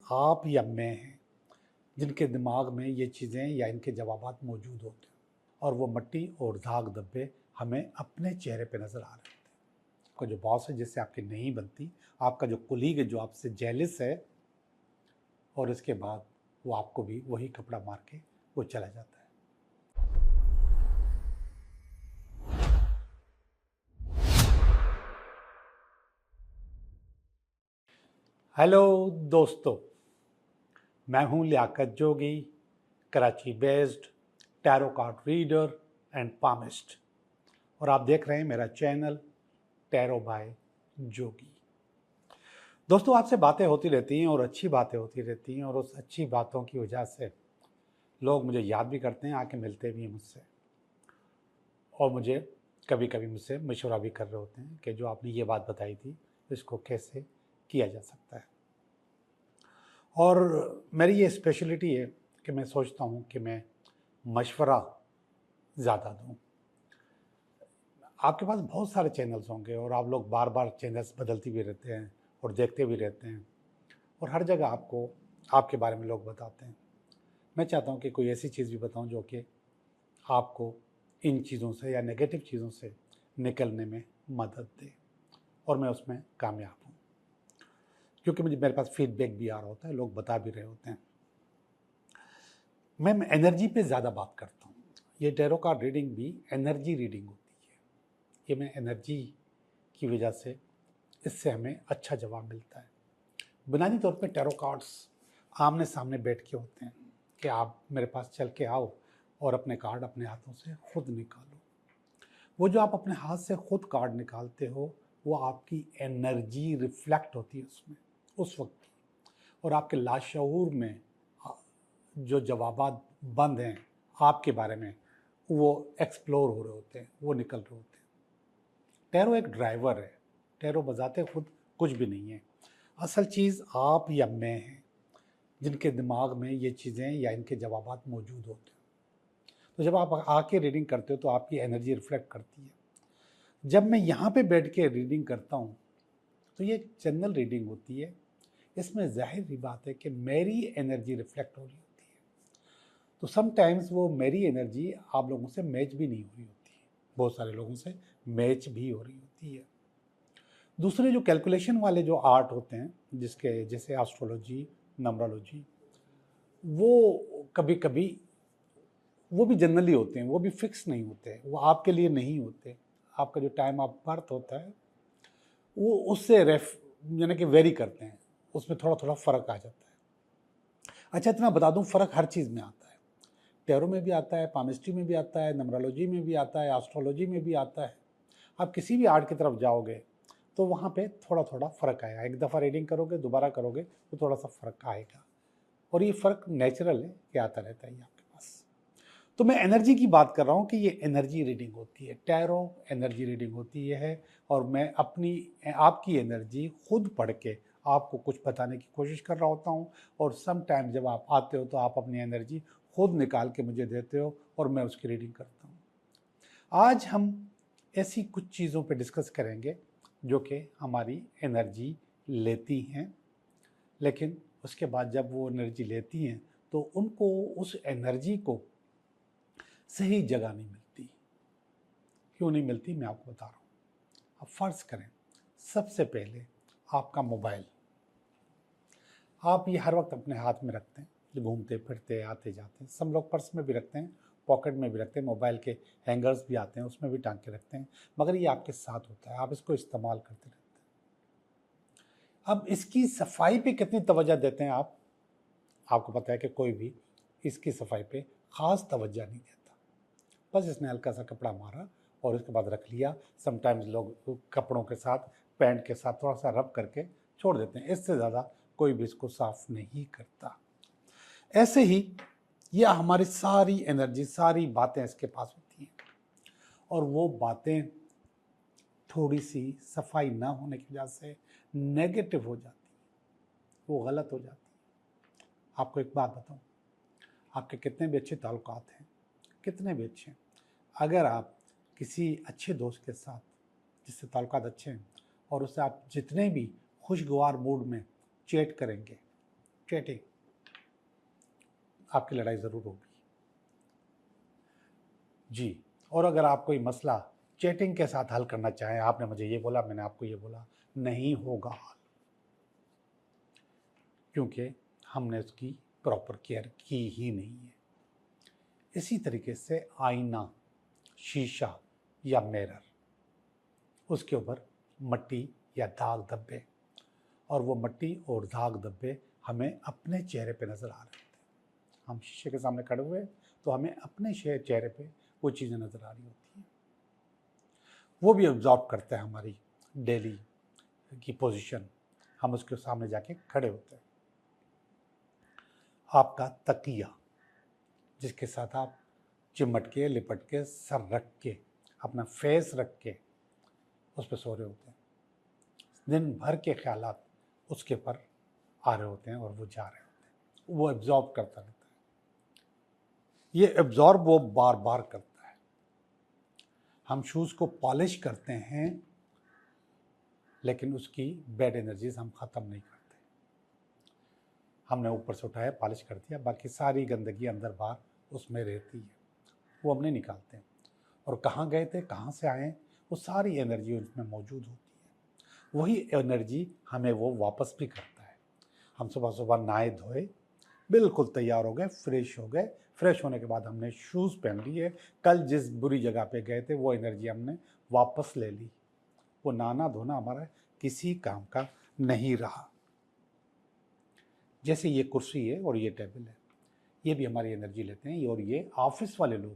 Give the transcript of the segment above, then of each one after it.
आप या मैं हैं जिनके दिमाग में ये चीज़ें या इनके जवाबात मौजूद होते हैं और वो मट्टी और दाग धब्बे हमें अपने चेहरे पे नज़र आ रहे हैं। आपका जो बॉस है जिससे आपकी नहीं बनती, आपका जो कुलीग है जो आपसे जेलिस है, और इसके बाद वो आपको भी वही कपड़ा मार के वो चला जाता है। हेलो दोस्तों, मैं हूं Liaquat Jogi, Karachi based tarot card reader and palmist, और आप देख रहे हैं मेरा चैनल टैरो बाय जोगी। दोस्तों, आपसे बातें होती रहती हैं और अच्छी बातें होती रहती हैं, और उस अच्छी बातों की वजह से लोग मुझे याद भी करते हैं, आके मिलते भी हैं मुझसे, और मुझे कभी कभी मुझसे मशवरा भी कर रहे होते हैं कि जो आपने ये बात बताई थी इसको कैसे किया जा सकता है। और मेरी ये स्पेशलिटी है कि मैं सोचता हूँ कि मैं मशवरा ज़्यादा दूँ। आपके पास बहुत सारे चैनल्स होंगे और आप लोग बार बार चैनल्स बदलती भी रहते हैं और देखते भी रहते हैं, और हर जगह आपको आपके बारे में लोग बताते हैं। मैं चाहता हूँ कि कोई ऐसी चीज़ भी बताऊँ जो कि आपको इन चीज़ों से या नेगेटिव चीज़ों से निकलने में मदद दे, और मैं उसमें कामयाब हूँ, क्योंकि मेरे पास फीडबैक भी आ रहा होता है, लोग बता भी रहे होते हैं। मैं एनर्जी पे ज़्यादा बात करता हूँ। ये टैरो कार्ड रीडिंग भी एनर्जी रीडिंग होती है। ये मैं एनर्जी की वजह से इससे हमें अच्छा जवाब मिलता है। बुनियादी तौर पे टैरो कार्ड्स आमने सामने बैठ के होते हैं कि आप मेरे पास चल के आओ और अपने कार्ड अपने हाथों से खुद निकालो। वो जो आप अपने हाथ से खुद कार्ड निकालते हो वो आपकी एनर्जी रिफ्लेक्ट होती है उसमें उस वक्त की, और आपके लाशऊर में जो जवाबात बंद हैं आपके बारे में वो एक्सप्लोर हो रहे होते हैं, वो निकल रहे होते हैं। टैरो एक ड्राइवर है। टैरो बजाते खुद कुछ भी नहीं है। असल चीज़ आप या मैं हैं जिनके दिमाग में ये चीज़ें या इनके जवाबात मौजूद होते हैं। तो जब आप आके रीडिंग करते हो तो आपकी एनर्जी रिफ्लेक्ट करती है। जब मैं यहाँ पे बैठ के रीडिंग करता हूँ तो ये जनरल रीडिंग होती है। इसमें जाहिर सी बात है कि मेरी एनर्जी रिफ्लेक्ट हो रही होती है, तो समटाइम्स वो मेरी एनर्जी आप लोगों से मैच भी नहीं हो रही होती है, बहुत सारे लोगों से मैच भी हो रही होती है। दूसरे जो कैलकुलेशन वाले जो आर्ट होते हैं जिसके जैसे एस्ट्रोलॉजी, नंबरोलॉजी, वो कभी कभी वो भी जनरली होते हैं, वो भी फिक्स नहीं होते, वो आपके लिए नहीं होते। आपका जो टाइम ऑफ बर्थ होता है वो उससे यानी कि वेरी करते हैं, उसमें थोड़ा थोड़ा फ़र्क आ जाता है। अच्छा, इतना बता दूं, फ़र्क हर चीज़ में आता है। टैरो में भी आता है, पामिस्ट्री में भी आता है, नंबरोलॉजी में भी आता है, एस्ट्रोलॉजी में भी आता है। आप किसी भी आर्ट की तरफ जाओगे तो वहाँ पे थोड़ा थोड़ा फ़र्क आएगा। एक दफ़ा रीडिंग करोगे, दोबारा करोगे तो थोड़ा सा फ़र्क आएगा, और ये फ़र्क नेचुरल है कि आता रहता है आपके पास। तो मैं एनर्जी की बात कर रहा हूँ कि ये एनर्जी रीडिंग होती है, टैरो एनर्जी रीडिंग होती है, और मैं अपनी आपकी एनर्जी खुद पढ़ के आपको कुछ बताने की कोशिश कर रहा होता हूँ, और सम टाइम जब आप आते हो तो आप अपनी एनर्जी खुद निकाल के मुझे देते हो और मैं उसकी रीडिंग करता हूँ। आज हम ऐसी कुछ चीज़ों पे डिस्कस करेंगे जो कि हमारी एनर्जी लेती हैं, लेकिन उसके बाद जब वो एनर्जी लेती हैं तो उनको उस एनर्जी को सही जगह नहीं मिलती। क्यों नहीं मिलती मैं आपको बता रहा हूँ। अब फ़र्ज़ करें, सबसे पहले आपका मोबाइल, आप ये हर वक्त अपने हाथ में रखते हैं, घूमते फिरते आते जाते हैं। सब लोग पर्स में भी रखते हैं, पॉकेट में भी रखते हैं, मोबाइल के हैंगर्स भी आते हैं उसमें भी टांग के रखते हैं, मगर ये आपके साथ होता है, आप इसको इस्तेमाल करते रहते हैं। अब इसकी सफाई पे कितनी तवज्जो देते हैं आप? आपको पता है कि कोई भी इसकी सफाई पे ख़ास तवज्जो नहीं देता। बस इसने हल्का सा कपड़ा मारा और उसके बाद रख लिया। समटाइम्स लोग कपड़ों के साथ, पैंट के साथ थोड़ा सा रब करके छोड़ देते हैं, इससे ज़्यादा कोई भी इसको साफ नहीं करता। ऐसे ही ये हमारी सारी एनर्जी, सारी बातें इसके पास होती हैं, और वो बातें थोड़ी सी सफाई ना होने की वजह से नेगेटिव हो जाती, वो गलत हो जाती। आपको एक बात बताऊं, आपके कितने भी अच्छे ताल्लुकात हैं, कितने भी अच्छे हैं, अगर आप किसी अच्छे दोस्त के साथ जिससे ताल्लुकात अच्छे हैं और उससे आप जितने भी खुशगवार मूड में चैट करेंगे, चैटिंग, आपकी लड़ाई ज़रूर होगी जी। और अगर आप कोई मसला चैटिंग के साथ हल करना चाहें, आपने मुझे ये बोला, मैंने आपको ये बोला, नहीं होगा हल, क्योंकि हमने उसकी प्रॉपर केयर की ही नहीं है। इसी तरीके से आईना, शीशा या मिरर, उसके ऊपर मट्टी या दाग धब्बे, और वो मट्टी और दाग धब्बे हमें अपने चेहरे पे नज़र आ रहे होते हैं। हम शीशे के सामने खड़े हुए तो हमें अपने चेहरे पे वो चीज़ें नज़र आ रही होती हैं। वो भी ऑब्जॉर्व करता है हमारी डेली की पोजीशन, हम उसके सामने जाके खड़े होते हैं। आपका तकिया, जिसके साथ आप चिमट के, लिपट के, सर रख के, अपना फेस रख के उस पर सो रहे होते हैं, दिन भर के ख्यालात उसके पर आ रहे होते हैं और वो जा रहे होते हैं, वो एब्जॉर्ब करता रहता है। ये एब्जॉर्ब वो बार बार करता है। हम शूज़ को पॉलिश करते हैं, लेकिन उसकी बैड एनर्जीज हम ख़त्म नहीं करते। हमने ऊपर से उठाया, पॉलिश कर दिया, बाकी सारी गंदगी अंदर बाहर उसमें रहती है, वो हम नहीं निकालते हैं। और कहाँ गए थे, कहाँ से आए, वो सारी एनर्जी उसमें मौजूद होती है। वही एनर्जी हमें वो वापस भी करता है। हम सुबह सुबह नहाए धोए, बिल्कुल तैयार हो गए, फ्रेश हो गए, फ्रेश होने के बाद हमने शूज़ पहन लिए, कल जिस बुरी जगह पे गए थे वो एनर्जी हमने वापस ले ली। वो नहाना धोना हमारा किसी काम का नहीं रहा। जैसे ये कुर्सी है और ये टेबल है, ये भी हमारी एनर्जी लेते हैं। और ये ऑफिस वाले लोग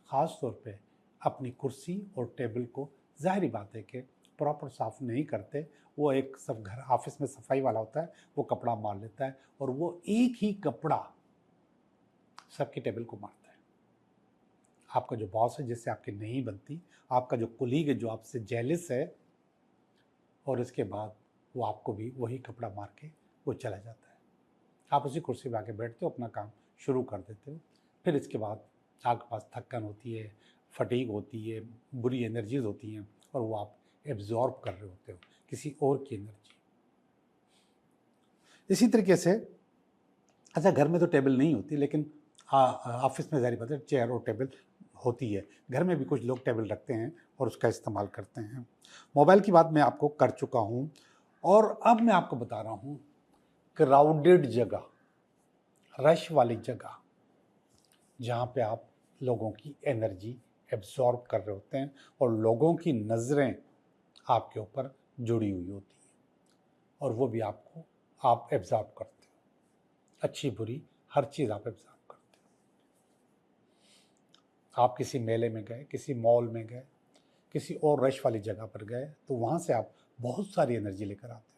ख़ास तौर पे अपनी कुर्सी और टेबल को, ज़ाहिरी बात है कि प्रॉपर साफ़ नहीं करते। वो एक सब घर ऑफिस में सफाई वाला होता है, वो कपड़ा मार लेता है और वो एक ही कपड़ा सबकी टेबल को मारता है। आपका जो बॉस है, जिससे आपकी नहीं बनती, आपका जो कुलीग है जो आपसे जेलस है, और इसके बाद वो आपको भी वही कपड़ा मार के वो चला जाता है। आप उसी कुर्सी पे आके बैठते हो, अपना काम शुरू कर देते हो। फिर इसके बाद आपके पास थक्कन होती है, फटीग होती है, बुरी एनर्जीज होती हैं, और वो आप एब्जॉर्ब कर रहे होते हो किसी और की एनर्जी। इसी तरीके से, अच्छा घर में तो टेबल नहीं होती, लेकिन ऑफिस में ज़ाहिर बात है चेयर और टेबल होती है। घर में भी कुछ लोग टेबल रखते हैं और उसका इस्तेमाल करते हैं। मोबाइल की बात मैं आपको कर चुका हूँ, और अब मैं आपको बता रहा हूँ क्राउडेड जगह, रश वाली जगह, जहाँ पे आप लोगों की एनर्जी एब्जॉर्ब कर रहे होते हैं और लोगों की नज़रें आपके ऊपर जुड़ी हुई होती हैं, और वो भी आप एब्जॉर्ब करते हो। अच्छी बुरी हर चीज़ आप एब्जॉर्ब करते हो। आप किसी मेले में गए, किसी मॉल में गए, किसी और रश वाली जगह पर गए, तो वहाँ से आप बहुत सारी एनर्जी लेकर आते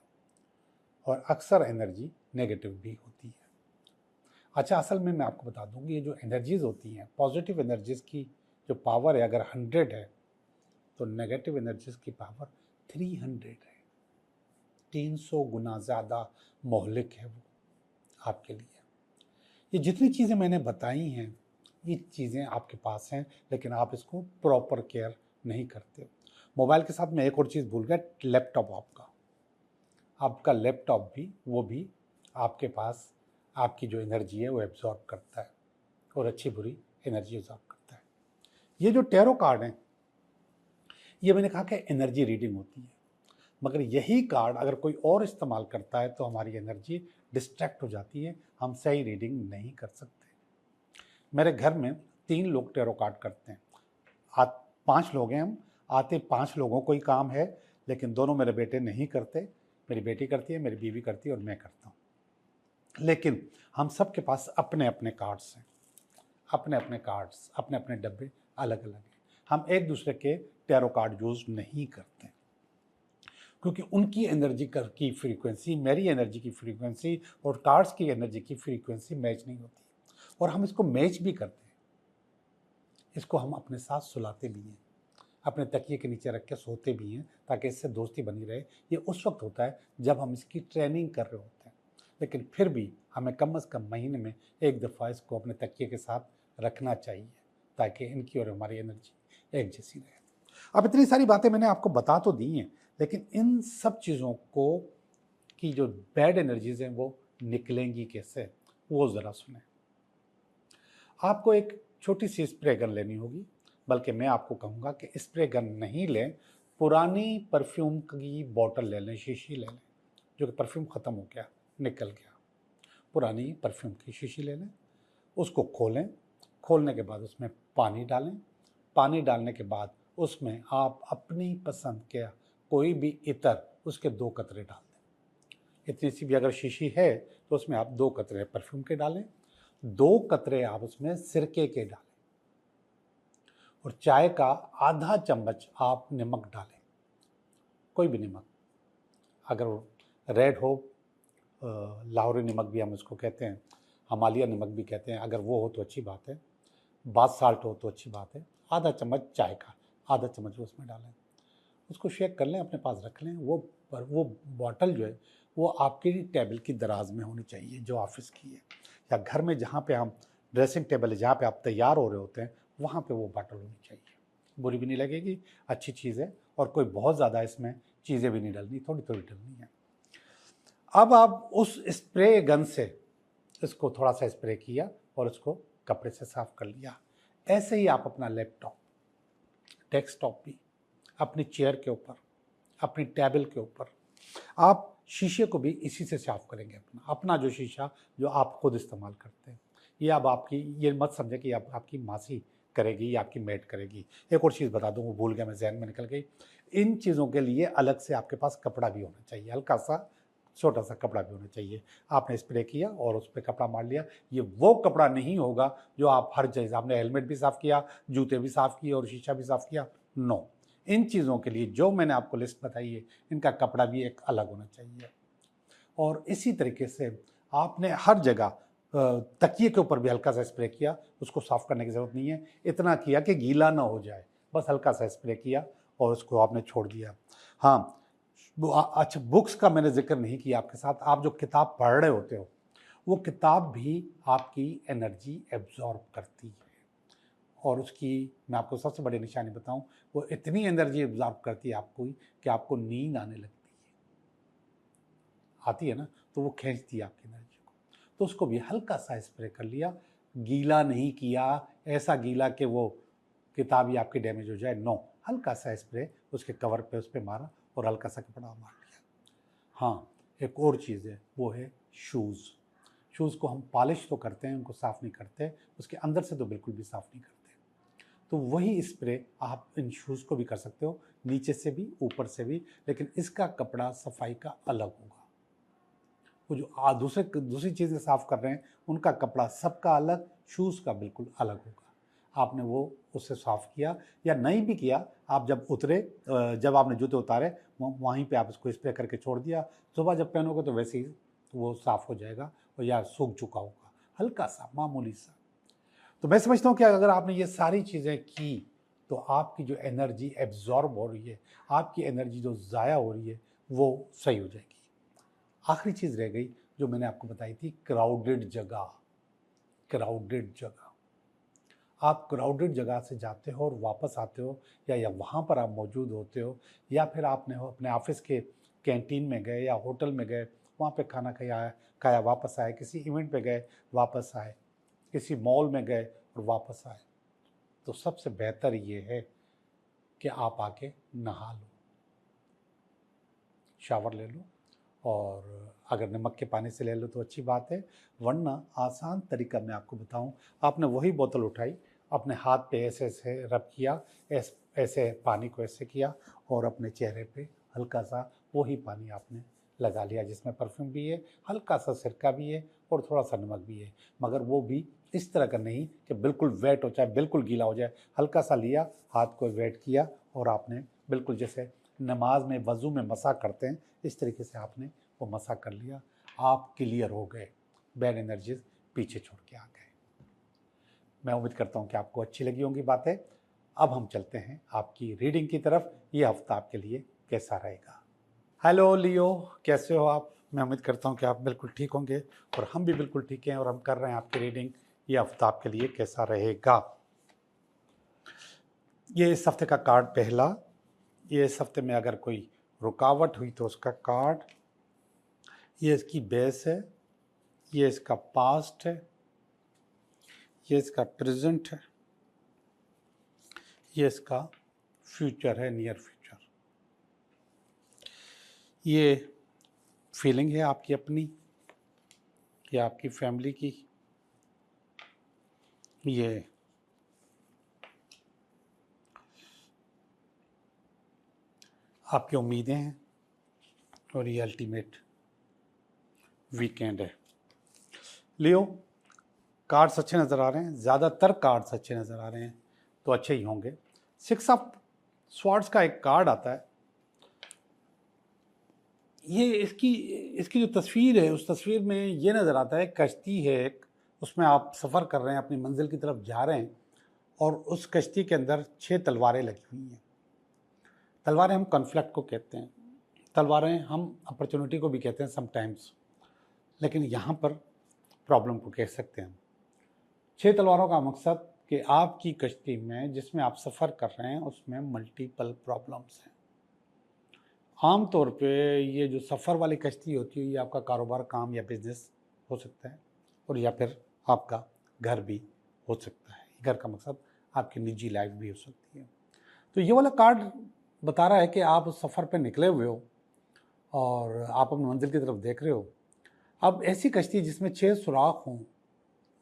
हो, और अक्सर एनर्जी नेगेटिव भी होती है। अच्छा, असल में मैं आपको बता दूँ कि ये जो एनर्जीज़ होती हैं, पॉजिटिव एनर्जीज़ की जो पावर है, अगर 100 है, तो नेगेटिव एनर्जीज़ की पावर 300 है। 300 गुना ज़्यादा मोहलिक है वो आपके लिए। ये जितनी चीज़ें मैंने बताई हैं, ये चीज़ें आपके पास हैं, लेकिन आप इसको प्रॉपर केयर नहीं करते हो। मोबाइल के साथ मैं एक और चीज़ भूल गया, लैपटॉप आपका लैपटॉप भी, वो भी आपके पास आपकी जो एनर्जी है वो एब्जॉर्ब करता है, और अच्छी बुरी एनर्जी एब्जॉर्ब करता है। ये जो टैरो कार्ड हैं, ये मैंने कहा कि एनर्जी रीडिंग होती है, मगर यही कार्ड अगर कोई और इस्तेमाल करता है तो हमारी एनर्जी डिस्ट्रैक्ट हो जाती है, हम सही रीडिंग नहीं कर सकते। मेरे घर में 3 लोग टैरो कार्ड करते हैं। 5 लोग हैं हम, आते 5 लोगों को ही काम है, लेकिन दोनों मेरे बेटे नहीं करते। मेरी बेटी करती है, मेरी बीवी करती है, और मैं करता हूँ। लेकिन हम सब के पास अपने अपने कार्ड्स हैं, अपने अपने कार्ड्स, अपने अपने डब्बे अलग अलग हैं। हम एक दूसरे के टैरो कार्ड यूज़ नहीं करते, क्योंकि उनकी एनर्जी की फ्रीक्वेंसी, मेरी एनर्जी की फ्रीक्वेंसी और कार्ड्स की एनर्जी की फ्रीक्वेंसी मैच नहीं होती, और हम इसको मैच भी करते हैं। इसको हम अपने साथ सुलाते भी हैं, अपने तकिए के नीचे रख के सोते भी हैं, ताकि इससे दोस्ती बनी रहे। ये उस वक्त होता है जब हम इसकी ट्रेनिंग कर रहे होते हैं, लेकिन फिर भी हमें कम से कम महीने में एक दफ़ा इसको अपने तकिए के साथ रखना चाहिए, ताकि इनकी और हमारी एनर्जी एक जैसी रहे। अब इतनी सारी बातें मैंने आपको बता तो दी हैं, लेकिन इन सब चीज़ों को की जो बैड एनर्जीज़ हैं वो निकलेंगी कैसे, वो ज़रा सुने। आपको एक छोटी सी स्प्रे गन लेनी होगी, बल्कि मैं आपको कहूँगा कि स्प्रे गन नहीं लें, पुरानी परफ्यूम की बोतल ले लें, शीशी ले लें, जो कि परफ्यूम ख़त्म हो गया, निकल गया, पुरानी परफ्यूम की शीशी ले लें, उसको खोलें, खोलने के बाद उसमें पानी डालें, पानी डालने के बाद उसमें आप अपनी पसंद के कोई भी इत्र उसके 2 कतरे डाल दें। इतनी सी भी अगर शीशी है तो उसमें आप 2 कतरे परफ्यूम के डालें, 2 कतरे आप उसमें सिरके के डालें, और चाय का आधा चम्मच आप नमक डालें, कोई भी नमक, अगर रेड हो, लाहौरी नमक भी हम उसको कहते हैं, हिमालय नमक भी कहते हैं, अगर वो हो तो अच्छी बात है, बाथ साल्ट हो तो अच्छी बात है, आधा चम्मच चाय का, आधा चम्मच उसमें डालें, उसको शेक कर लें, अपने पास रख लें। वो बॉटल जो है वो आपकी टेबल की दराज में होनी चाहिए, जो ऑफिस की है, या घर में जहाँ पे हम ड्रेसिंग टेबल है, जहाँ पे आप तैयार हो रहे होते हैं, वहाँ पे वो बॉटल होनी चाहिए। बुरी भी नहीं लगेगी, अच्छी चीज़ है, और कोई बहुत ज़्यादा इसमें चीज़ें भी नहीं डालनी, थोड़ी थोड़ी डालनी है। अब आप उस स्प्रे गन से इसको थोड़ा सा स्प्रे किया और उसको कपड़े से साफ कर लिया। ऐसे ही आप अपना लैपटॉप, डेस्कटॉप भी, अपनी चेयर के ऊपर, अपनी टेबल के ऊपर, आप शीशे को भी इसी से साफ करेंगे। अपना जो शीशा जो आप खुद इस्तेमाल करते हैं, ये अब आपकी, ये मत समझे कि अब आपकी मासी करेगी या आपकी मेड करेगी। एक और चीज़ बता दूं, वो भूल गया, मैं जहन में निकल गई। इन चीज़ों के लिए अलग से आपके पास कपड़ा भी होना चाहिए, हल्का सा छोटा सा कपड़ा भी होना चाहिए। आपने स्प्रे किया और उस पर कपड़ा मार लिया, ये वो कपड़ा नहीं होगा जो आप हर चीज़, आपने हेलमेट भी साफ़ किया, जूते भी साफ़ किए और शीशा भी साफ़ किया, नो। इन चीज़ों के लिए जो मैंने आपको लिस्ट बताई है, इनका कपड़ा भी एक अलग होना चाहिए। और इसी तरीके से आपने हर जगह तकिए के ऊपर भी हल्का सा स्प्रे किया, उसको साफ़ करने की ज़रूरत नहीं है, इतना किया कि गीला ना हो जाए, बस हल्का सा स्प्रे किया और उसको आपने छोड़ दिया। हाँ, अच्छा, बुक्स का मैंने जिक्र नहीं किया आपके साथ। आप जो किताब पढ़ रहे होते हो, वो किताब भी आपकी एनर्जी एब्जॉर्ब करती है, और उसकी मैं आपको सबसे बड़ी निशानी बताऊं, वो इतनी एनर्जी एब्जॉर्ब करती है आपको कि आपको नींद आने लगती है, आती है ना, तो वो खींचती है आपकी एनर्जी को। तो उसको भी हल्का सा स्प्रे कर लिया, गीला नहीं किया, ऐसा गीला कि वो किताब ही आपकी डैमेज हो जाए, नो, हल्का सा स्प्रे उसके कवर पे उस पर मारा और हल्का सा कपड़ा मार लिया। हाँ, एक और चीज़ है, वो है शूज़। शूज़ को हम पॉलिश तो करते हैं, उनको साफ़ नहीं करते, उसके अंदर से तो बिल्कुल भी साफ़ नहीं करते। तो वही स्प्रे आप इन शूज़ को भी कर सकते हो, नीचे से भी ऊपर से भी, लेकिन इसका कपड़ा सफाई का अलग होगा। वो जो दूसरी चीज़ें साफ़ कर रहे हैं, उनका कपड़ा सबका अलग, शूज़ का बिल्कुल अलग होगा। आपने वो उससे साफ़ किया या नहीं भी किया, आप जब उतरे, जब आपने जूते उतारे, वहीं पे आप इसको स्प्रे करके छोड़ दिया, सुबह जब पहनोगे तो वैसे ही वो साफ़ हो जाएगा, और या सूख चुका होगा, हल्का सा, मामूली सा। तो मैं समझता हूँ कि अगर आपने ये सारी चीज़ें की, तो आपकी जो एनर्जी एब्जॉर्ब हो रही है, आपकी एनर्जी जो ज़ाया हो रही है, वो सही हो जाएगी। आखिरी चीज़ रह गई जो मैंने आपको बताई थी, क्राउडेड जगह। क्राउडेड जगह, आप क्राउडेड जगह से जाते हो और वापस आते हो, या वहाँ पर आप मौजूद होते हो, या फिर आपने अपने ऑफिस के कैंटीन में गए या होटल में गए, वहाँ पे खाना खाया वापस आए, किसी इवेंट पे गए वापस आए, किसी मॉल में गए और वापस आए, तो सबसे बेहतर ये है कि आप आके नहा लो, शावर ले लो, और अगर नमक के पानी से ले लो तो अच्छी बात है, वरना आसान तरीका मैं आपको बताऊं, आपने वही बोतल उठाई, अपने हाथ पे ऐसे ऐसे रब किया, ऐसे पानी को ऐसे किया, और अपने चेहरे पे हल्का सा वही पानी आपने लगा लिया, जिसमें परफ्यूम भी है, हल्का सा सिरका भी है, और थोड़ा सा नमक भी है, मगर वो भी इस तरह का नहीं कि बिल्कुल वेट हो जाए, बिल्कुल गीला हो जाए, हल्का सा लिया, हाथ को वेट किया, और आपने बिल्कुल जैसे नमाज में वज़ू में मसा करते हैं, इस तरीके से आपने वो मसा कर लिया, आप क्लियर हो गए, बैड एनर्जीज पीछे छोड़ के आ गए। मैं उम्मीद करता हूँ कि आपको अच्छी लगी होंगी बातें। अब हम चलते हैं आपकी रीडिंग की तरफ। ये हफ्ता आपके लिए कैसा रहेगा? हेलो लियो, कैसे हो आप? मैं उम्मीद करता हूँ कि आप बिल्कुल ठीक होंगे, और हम भी बिल्कुल ठीक हैं, और हम कर रहे हैं आपकी रीडिंग। ये हफ्ता आपके लिए कैसा रहेगा? ये इस हफ्ते का कार्ड पहला, ये इस हफ्ते में अगर कोई रुकावट हुई तो उसका कार्ड, ये इसकी बेस है, ये इसका पास्ट है, ये इसका प्रेजेंट है, ये इसका फ्यूचर है, नियर फ्यूचर। ये फीलिंग है आपकी अपनी या आपकी फैमिली की, ये आपकी उम्मीदें हैं, और ये अल्टीमेट वीकेंड है। लियो, कार्ड्स अच्छे नज़र आ रहे हैं, ज़्यादातर कार्ड्स अच्छे नज़र आ रहे हैं, तो अच्छे ही होंगे। 6 ऑफ स्वॉर्ड्स का एक कार्ड आता है, ये इसकी जो तस्वीर है, उस तस्वीर में ये नज़र आता है कश्ती है एक, उसमें आप सफ़र कर रहे हैं, अपनी मंजिल की तरफ जा रहे हैं, और उस कश्ती के अंदर 6 तलवारें लगी हुई हैं। तलवारें हम कॉन्फ्लिक्ट को कहते हैं, तलवारें हम अपॉर्चुनिटी को भी कहते हैं समटाइम्स, लेकिन यहाँ पर प्रॉब्लम को कह सकते हैं हम। 6 तलवारों का मकसद कि आपकी कश्ती में जिसमें आप सफ़र कर रहे हैं उसमें मल्टीपल प्रॉब्लम्स हैं। आम तौर पे ये जो सफ़र वाली कश्ती होती है, ये आपका कारोबार, काम या बिजनेस हो सकता है, और या फिर आपका घर भी हो सकता है। घर का मकसद आपकी निजी लाइफ भी हो सकती है। तो ये वाला कार्ड बता रहा है कि आप उस सफ़र पे निकले हुए हो और आप अपनी मंजिल की तरफ देख रहे हो। अब ऐसी कश्ती जिसमें 6 सुराख हों,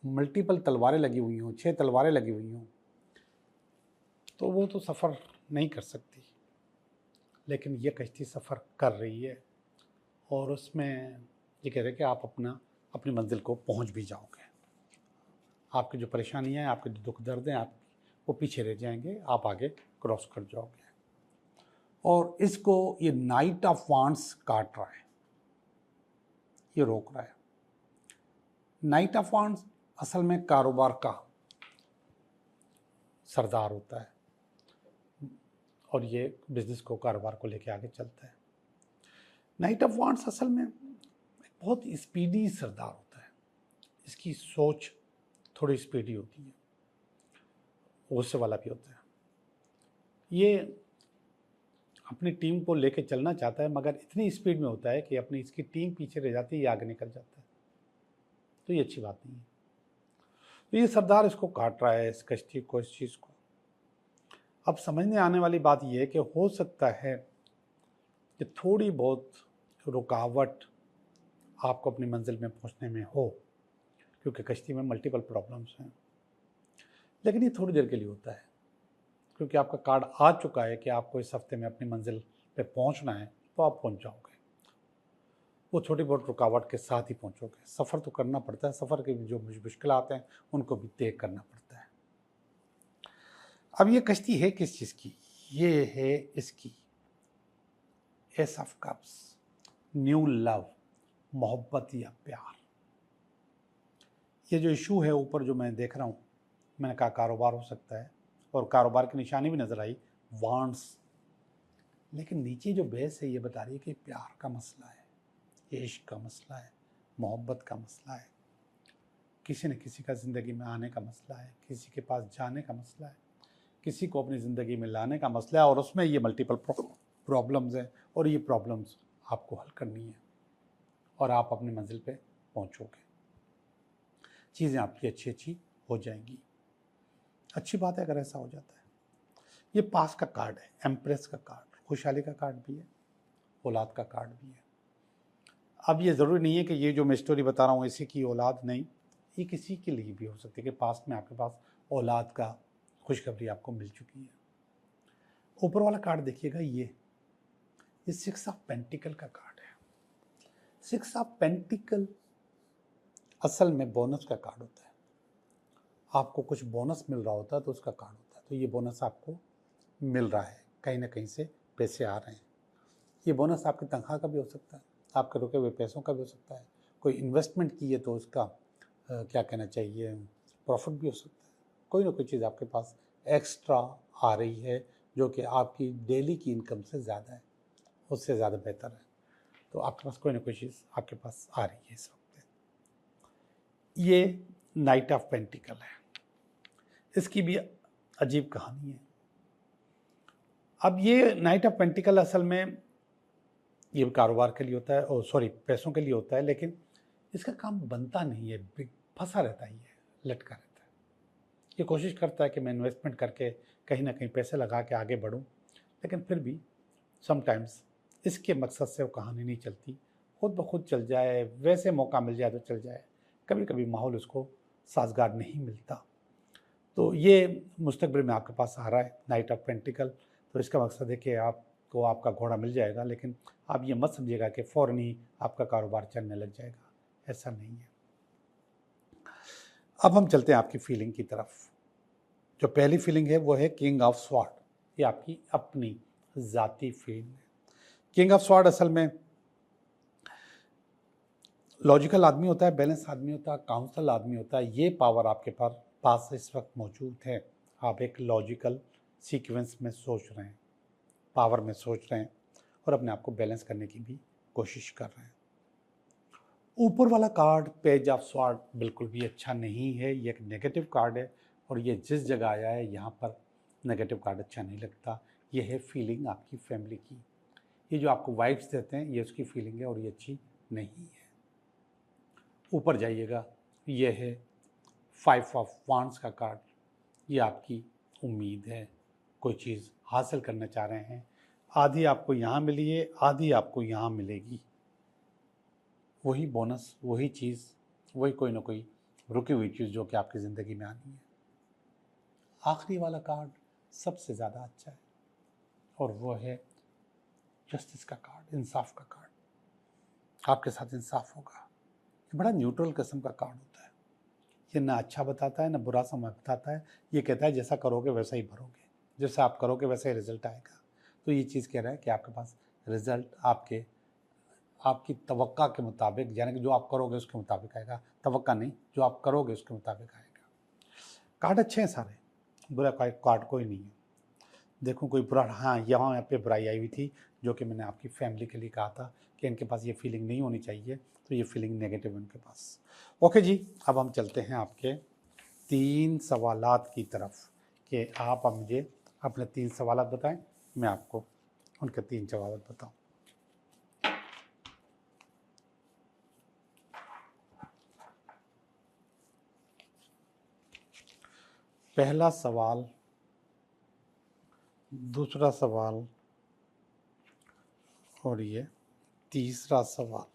मल्टीपल तलवारें लगी हुई हों, 6 तलवारें लगी हुई हों, तो वो तो सफ़र नहीं कर सकती। लेकिन ये कश्ती सफ़र कर रही है, और उसमें ये कह रहे हैं कि आप अपनी मंजिल को पहुंच भी जाओगे। आपकी जो परेशानियां हैं, आपके जो दुख दर्द हैं, आप वो पीछे रह जाएंगे, आप आगे क्रॉस कर जाओगे। और इसको ये नाइट ऑफ वांड्स काट रहा है, ये रोक रहा है। नाइट ऑफ वांड्स असल में कारोबार का सरदार होता है, और ये बिजनेस को, कारोबार को लेके आगे चलता है। नाइट ऑफ वांड्स असल में बहुत स्पीडी सरदार होता है, इसकी सोच थोड़ी स्पीडी होती है, गुस्से वाला भी होता है। ये अपनी टीम को लेके चलना चाहता है, मगर इतनी स्पीड में होता है कि इसकी टीम पीछे रह जाती है, ये आगे निकल जाता है। तो ये अच्छी बात नहीं है। तो ये सरदार इसको काट रहा है, इस कश्ती को, इस चीज़ को। अब समझने आने वाली बात यह है कि हो सकता है कि थोड़ी बहुत रुकावट आपको अपनी मंजिल में पहुंचने में हो, क्योंकि कश्ती में मल्टीपल प्रॉब्लम्स हैं। लेकिन ये थोड़ी देर के लिए होता है, क्योंकि आपका कार्ड आ चुका है कि आपको इस हफ्ते में अपनी मंजिल पे पहुंचना है, तो आप पहुंच जाओगे। वो छोटी बहुत रुकावट के साथ ही पहुंचोगे। सफ़र तो करना पड़ता है, सफ़र के जो मुश्किल आते हैं उनको भी तय करना पड़ता है। अब ये कश्ती है किस चीज़ की? ये है इसकी S of cups, new love, मोहब्बत या प्यार। ये जो इशू है ऊपर जो मैं देख रहा हूँ, मैंने कहा कारोबार हो सकता है, और कारोबार की निशानी भी नज़र आई, वांड्स। लेकिन नीचे जो बेस है ये बता रही है कि प्यार का मसला है, इश्क का मसला है, मोहब्बत का मसला है, किसी न किसी का ज़िंदगी में आने का मसला है, किसी के पास जाने का मसला है, किसी को अपनी ज़िंदगी में लाने का मसला है, और उसमें ये मल्टीपल प्रॉब्लम्स हैं, और ये प्रॉब्लम्स आपको हल करनी है, और आप अपनी मंजिल पे पहुंचोगे। चीज़ें आपकी अच्छी अच्छी हो जाएंगी। अच्छी बात है अगर ऐसा हो जाता है। ये पास का कार्ड है, एम्प्रेस का कार्ड, खुशहाली का कार्ड भी है, औलाद का कार्ड भी है। अब ये ज़रूरी नहीं है कि ये जो मैं स्टोरी बता रहा हूँ इसी की औलाद, नहीं, ये किसी के लिए भी हो सकती है कि पास में आपके पास औलाद का खुशखबरी आपको मिल चुकी है। ऊपर वाला कार्ड देखिएगा, ये 6 ऑफ पेंटिकल का कार्ड है। 6 ऑफ पेंटिकल असल में बोनस का कार्ड होता है। आपको कुछ बोनस मिल रहा होता है तो उसका कार्ड होता है। तो ये बोनस आपको मिल रहा है, कहीं ना कहीं से पैसे आ रहे हैं। ये बोनस आपकी तनख्वाह का भी हो सकता है, आपके रुके हुए पैसों का भी हो सकता है, कोई इन्वेस्टमेंट की है तो उसका क्या कहना चाहिए, प्रॉफिट भी हो सकता है। कोई ना कोई चीज़ आपके पास एक्स्ट्रा आ रही है जो कि आपकी डेली की इनकम से ज़्यादा है, उससे ज़्यादा बेहतर है। तो आपके पास कोई ना कोई चीज़ आपके पास आ रही है इस वक्त। ये नाइट ऑफ पेंटिकल है, इसकी भी अजीब कहानी है। अब ये नाइट ऑफ पेंटिकल असल में ये कारोबार के लिए होता है, और सॉरी पैसों के लिए होता है, लेकिन इसका काम बनता नहीं है, फंसा रहता ही है, लटका रहता है। ये कोशिश करता है कि मैं इन्वेस्टमेंट करके कहीं ना कहीं पैसे लगा के आगे बढ़ूं, लेकिन फिर भी समटाइम्स इसके मकसद से वो कहानी नहीं चलती। खुद ब खुद चल जाए, वैसे मौका मिल जाए तो चल जाए, कभी कभी माहौल उसको साजगार नहीं मिलता। तो ये मुस्तकबिल में आपके पास आ रहा है नाइट ऑफ पेंटिकल। तो इसका मकसद है कि आपको आपका घोड़ा मिल जाएगा, लेकिन आप ये मत समझिएगा कि फ़ौरन ही आपका कारोबार चलने लग जाएगा, ऐसा नहीं है। अब हम चलते हैं आपकी फीलिंग की तरफ। जो पहली फीलिंग है वो है किंग ऑफ स्वॉर्ड। ये आपकी अपनी ज़ाती फीलिंग है। किंग ऑफ स्वॉर्ड असल में लॉजिकल आदमी होता है, बैलेंस आदमी होता है, काउंसल आदमी होता है। ये पावर आपके पास इस वक्त मौजूद है। आप एक लॉजिकल सीक्वेंस में सोच रहे हैं, पावर में सोच रहे हैं और अपने आप को बैलेंस करने की भी कोशिश कर रहे हैं। ऊपर वाला कार्ड पेज ऑफ स्वॉर्ड बिल्कुल भी अच्छा नहीं है, ये एक नेगेटिव कार्ड है और ये जिस जगह आया है यहाँ पर नेगेटिव कार्ड अच्छा नहीं लगता। ये है फीलिंग आपकी फैमिली की। ये जो आपको वाइब्स देते हैं ये उसकी फीलिंग है और ये अच्छी नहीं है। ऊपर जाइएगा, ये है 5 ऑफ वांड्स का कार्ड। ये आपकी उम्मीद है, कोई चीज़ हासिल करना चाह रहे हैं। आधी आपको यहाँ मिली है, आधी आपको यहाँ मिलेगी। वही बोनस, वही चीज़, वही कोई ना कोई रुकी हुई चीज़ जो कि आपकी ज़िंदगी में आनी है। आखिरी वाला कार्ड सबसे ज़्यादा अच्छा है और वो है जस्टिस का कार्ड, इंसाफ का कार्ड। आपके साथ इंसाफ होगा। ये बड़ा न्यूट्रल किस्म का कार्ड होता है। ये ना अच्छा बताता है ना बुरा समय बताता है। ये कहता है जैसा करोगे वैसा ही भरोगे, जैसा आप करोगे वैसा ही रिजल्ट आएगा। तो ये चीज़ कह रहा है कि आपके पास रिजल्ट आपकी तवक्का के मुताबिक, यानी कि जो आप करोगे उसके मुताबिक आएगा। तवक्का नहीं, जो आप करोगे उसके मुताबिक आएगा। कार्ड अच्छे हैं सारे, बुरा कार्ड कोई नहीं है। देखो कोई बुरा, हाँ यहाँ पे बुराई आई हुई थी जो कि मैंने आपकी फैमिली के लिए कहा था कि इनके पास ये फीलिंग नहीं होनी चाहिए, तो ये फीलिंग नेगेटिव है उनके पास। ओके जी, अब हम चलते हैं आपके 3 सवालात की तरफ कि आप अब मुझे अपने 3 सवालात बताएं, मैं आपको उनके 3 जवाब बताऊं। पहला सवाल, दूसरा सवाल और ये तीसरा सवाल।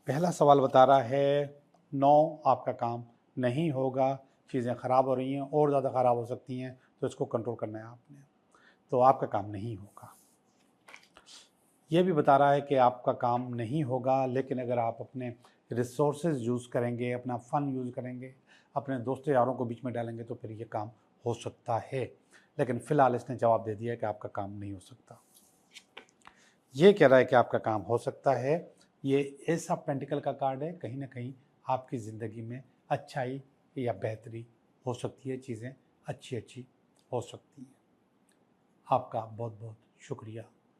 पहला सवाल बता रहा है 9 आपका काम नहीं होगा, चीज़ें ख़राब हो रही हैं और ज़्यादा ख़राब हो सकती हैं, तो इसको कंट्रोल करना है आपने, तो आपका काम नहीं होगा। ये भी बता रहा है कि आपका काम नहीं होगा, लेकिन अगर आप अपने रिसोर्सेज यूज़ करेंगे, अपना फ़न यूज़ करेंगे, अपने दोस्तों यारों को बीच में डालेंगे तो फिर ये काम हो सकता है। लेकिन फ़िलहाल इसने जवाब दे दिया कि आपका काम नहीं हो सकता। ये कह रहा है कि आपका काम हो सकता है। ये एस ऑफ पेंटिकल का कार्ड है। कहीं ना कहीं आपकी ज़िंदगी में अच्छाई या बेहतरी हो सकती है, चीज़ें अच्छी अच्छी हो सकती हैं। आपका बहुत बहुत शुक्रिया।